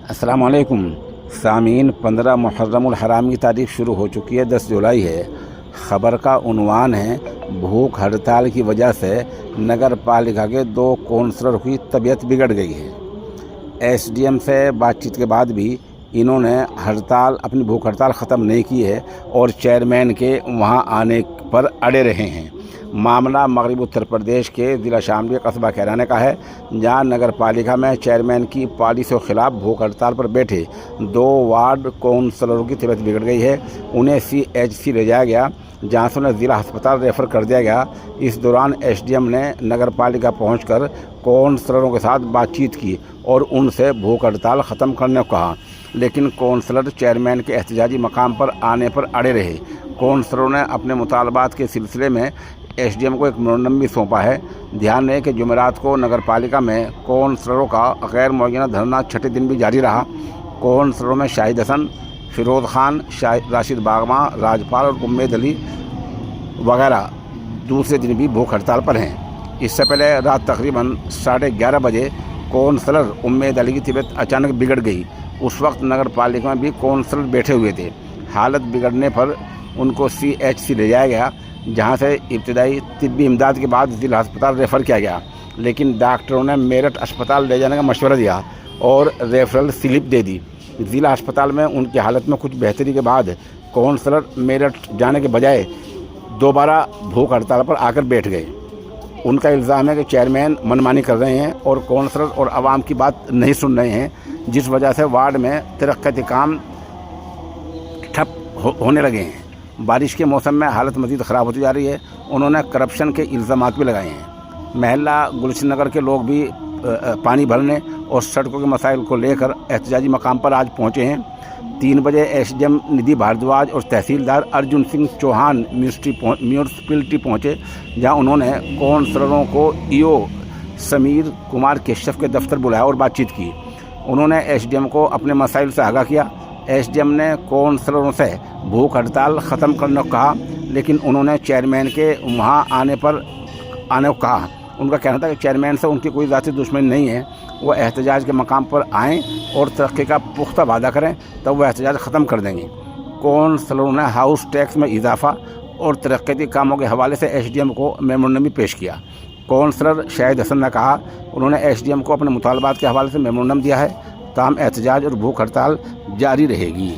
अस्सलाम वालेकुम सामीन। 15 मुहर्रमुल हराम की तारीख शुरू हो चुकी है, 10 जुलाई है। ख़बर का उन्वान है, भूख हड़ताल की वजह से नगर पालिका के 2 कौंसलर की तबीयत बिगड़ गई है। एसडीएम से बातचीत के बाद भी इन्होंने अपनी भूख हड़ताल ख़त्म नहीं की है और चेयरमैन के वहां आने पर अड़े रहे हैं। मामला मगरबी उत्तर प्रदेश के ज़िला शामली कस्बा कैराने का है, जहां नगर पालिका में चेयरमैन की पॉलिसी के खिलाफ भूख हड़ताल पर बैठे 2 वार्ड कौंसलरों की तबीयत बिगड़ गई है। उन्हें CHC ले जाया गया, जहां से उन्हें ज़िला अस्पताल रेफ़र कर दिया गया। इस दौरान SDM ने नगर पालिका पहुँचकर कौंसलरों के साथ बातचीत की और उनसे भूख हड़ताल ख़त्म करने को कहा, लेकिन कौंसलर चेयरमैन के एहतजाजी मकाम पर आने पर अड़े रहे। कौंसलरों ने अपने मुतालबात के सिलसिले में SDM को एक मेमोरेंडम भी सौंपा है। ध्यान रहे कि जुमेरात को नगर पालिका में कौंसलरों का गैर मुअय्यना धरना छठे दिन भी जारी रहा। कौंसलरों में शाहिद हसन, फिरोज़ खान, राशिद बागमा, राजपाल और उम्मेद अली वगैरह दूसरे दिन भी भूख हड़ताल पर हैं। इससे पहले रात तकरीबन 11:30 बजे कौंसलर उम्मेद अली की तबीयत अचानक बिगड़ गई। उस वक्त नगर पालिका में भी कौंसलर बैठे हुए थे। हालत बिगड़ने पर उनको CHC ले जाया गया, जहां से इब्तदाई तिब्बी इमदाद के बाद ज़िला अस्पताल रेफ़र किया गया, लेकिन डॉक्टरों ने मेरठ अस्पताल ले जाने का मशवरा दिया और रेफरल स्लिप दे दी। ज़िला अस्पताल में उनकी हालत में कुछ बेहतरी के बाद कौंसलर मेरठ जाने के बजाय दोबारा भूख हड़ताल पर आकर बैठ गए। उनका इल्ज़ाम है कि चेयरमैन मनमानी कर रहे हैं और कौंसलर और आवाम की बात नहीं सुन रहे हैं, जिस वजह से वार्ड में तरक्याती काम ठप होने लगे हैं। बारिश के मौसम में हालत मज़ीद ख़राब होती जा रही है। उन्होंने करप्शन के इल्ज़ामात भी लगाए हैं। महल्ला गुलशन नगर के लोग भी पानी भरने और सड़कों के मसाइल को लेकर एहतजाजी मकाम पर आज पहुँचे हैं। 3 बजे SDM निधि भारद्वाज और तहसीलदार अर्जुन सिंह चौहान म्यूनसिपलिटी पहुँचे, जहाँ उन्होंने कौंसलरों को EO समीर कुमार केशव के दफ्तर बुलाया और बातचीत की। उन्होंने SDM को अपने मसाइल से आगाह किया। SDM ने कौंसलरों से भूख हड़ताल ख़त्म करने को कहा, लेकिन उन्होंने चेयरमैन के वहाँ आने को कहा। उनका कहना था कि चेयरमैन से उनकी कोई ज़ाती दुश्मनी नहीं है, वो एहतजाज के मकाम पर आएँ और तरक्की का पुख्ता वादा करें, तब वो एहतजाज ख़त्म कर देंगे। कौंसलरों ने हाउस टैक्स में इजाफ़ा और तरक्याती कामों के हवाले से SDM को मेमोरेंडम भी पेश किया। कौंसलर शाहिद हसन ने कहा उन्होंने SDM को अपने मुतालबात के हवाले से मेमोरेंडम दिया है, ताहम एहतजाज और भूख हड़ताल जारी रहेगी।